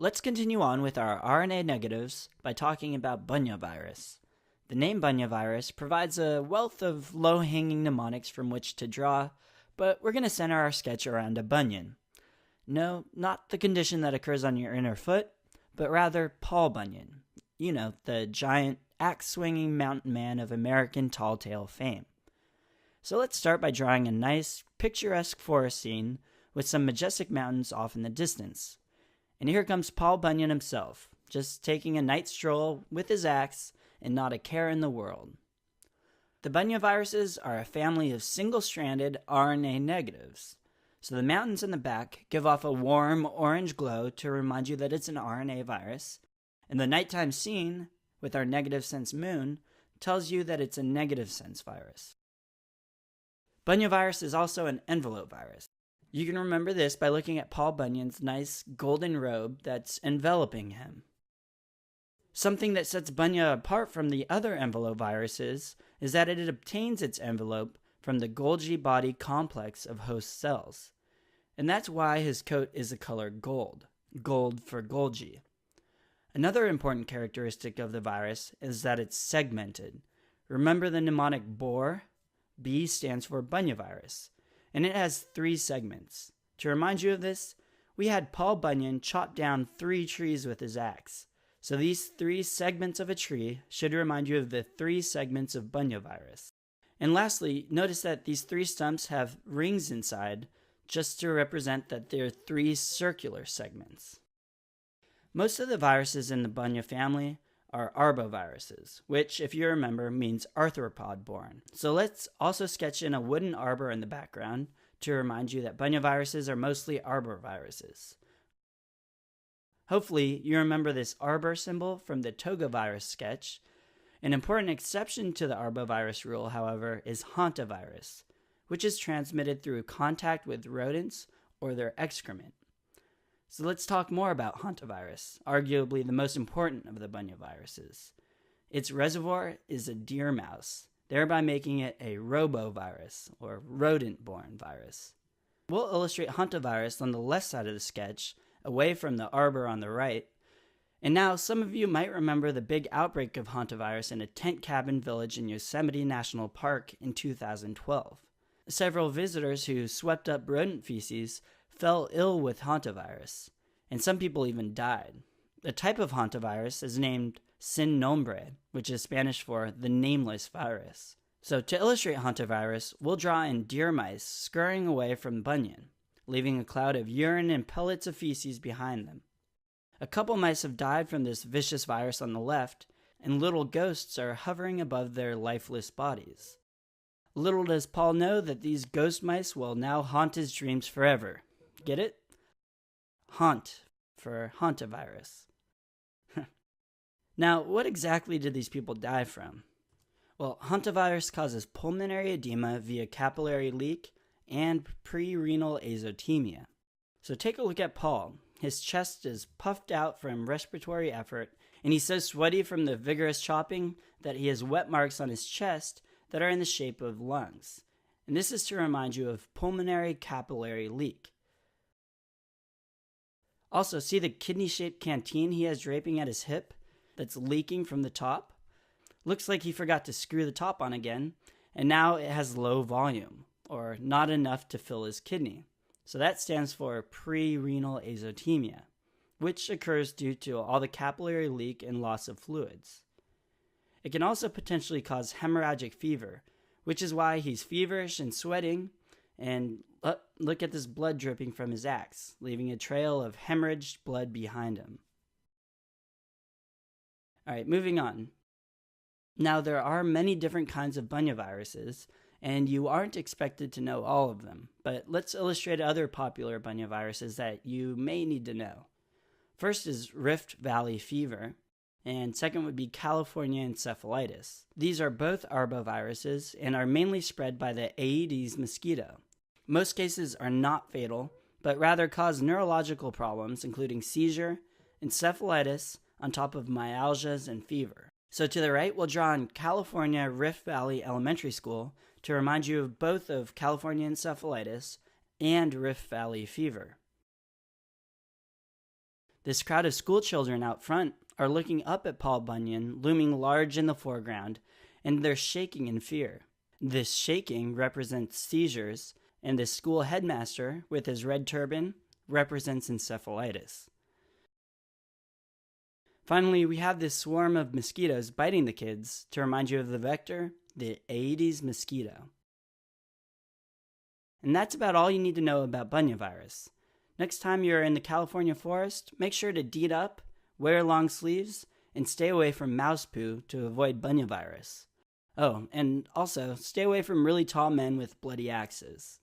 Let's continue on with our RNA negatives by talking about Bunyavirus. The name Bunyavirus provides a wealth of low-hanging mnemonics from which to draw, but we're going to center our sketch around a bunion. No, not the condition that occurs on your inner foot, but rather Paul Bunyan. You know, the giant, axe-swinging mountain man of American tall tale fame. So let's start by drawing a nice, picturesque forest scene with some majestic mountains off in the distance. And here comes Paul Bunyan himself, just taking a night stroll with his axe and not a care in the world. The bunyaviruses are a family of single-stranded RNA negatives. So the mountains in the back give off a warm orange glow to remind you that it's an RNA virus, and the nighttime scene, with our negative sense moon, tells you that it's a negative sense virus. Bunyavirus is also an envelope virus. You can remember this by looking at Paul Bunyan's nice golden robe that's enveloping him. Something that sets Bunya apart from the other envelope viruses is that it obtains its envelope from the Golgi body complex of host cells. And that's why his coat is the color gold for Golgi. Another important characteristic of the virus is that it's segmented. Remember the mnemonic BOR? B stands for Bunyavirus, and it has 3 segments. To remind you of this, we had Paul Bunyan chop down 3 trees with his axe. So these 3 segments of a tree should remind you of the 3 segments of Bunyavirus. And lastly, notice that these 3 stumps have rings inside, just to represent that they're 3 circular segments. Most of the viruses in the Bunya family are arboviruses, which, if you remember, means arthropod-borne. So let's also sketch in a wooden arbor in the background to remind you that bunyaviruses are mostly arboviruses. Hopefully, you remember this arbor symbol from the togavirus sketch. An important exception to the arbovirus rule, however, is hantavirus, which is transmitted through contact with rodents or their excrement. So let's talk more about hantavirus, arguably the most important of the bunyaviruses. Its reservoir is a deer mouse, thereby making it a robovirus, or rodent-borne virus. We'll illustrate hantavirus on the left side of the sketch, away from the arbor on the right. And now, some of you might remember the big outbreak of hantavirus in a tent cabin village in Yosemite National Park in 2012. Several visitors who swept up rodent feces fell ill with hantavirus, and some people even died. The type of hantavirus is named sin nombre, which is Spanish for the nameless virus. So to illustrate hantavirus, we'll draw in deer mice scurrying away from Bunyan, leaving a cloud of urine and pellets of feces behind them. A couple mice have died from this vicious virus on the left, and little ghosts are hovering above their lifeless bodies. Little does Paul know that these ghost mice will now haunt his dreams forever. Get it? Haunt for hantavirus. Now, what exactly did these people die from? Well, hantavirus causes pulmonary edema via capillary leak and pre-renal azotemia. So take a look at Paul. His chest is puffed out from respiratory effort, and he's so sweaty from the vigorous chopping that he has wet marks on his chest that are in the shape of lungs. And this is to remind you of pulmonary capillary leak. Also, see the kidney-shaped canteen he has draping at his hip that's leaking from the top? Looks like he forgot to screw the top on again, and now it has low volume, or not enough to fill his kidney. So that stands for pre-renal azotemia, which occurs due to all the capillary leak and loss of fluids. It can also potentially cause hemorrhagic fever, which is why he's feverish and sweating, and look at this blood dripping from his axe, leaving a trail of hemorrhaged blood behind him. Alright, moving on. Now, there are many different kinds of bunyaviruses, and you aren't expected to know all of them, but let's illustrate other popular bunyaviruses that you may need to know. First is Rift Valley fever, and second would be California encephalitis. These are both arboviruses and are mainly spread by the Aedes mosquito. Most cases are not fatal, but rather cause neurological problems, including seizure, encephalitis, on top of myalgias and fever. So to the right, we'll draw in California Rift Valley Elementary School to remind you of both of California encephalitis and Rift Valley fever. This crowd of school children out front are looking up at Paul Bunyan, looming large in the foreground, and they're shaking in fear. This shaking represents seizures, and the school headmaster, with his red turban, represents encephalitis. Finally, we have this swarm of mosquitoes biting the kids to remind you of the vector, the Aedes mosquito. And that's about all you need to know about Bunyavirus. Next time you're in the California forest, make sure to deed up, wear long sleeves, and stay away from mouse poo to avoid Bunyavirus. Oh, and also, stay away from really tall men with bloody axes.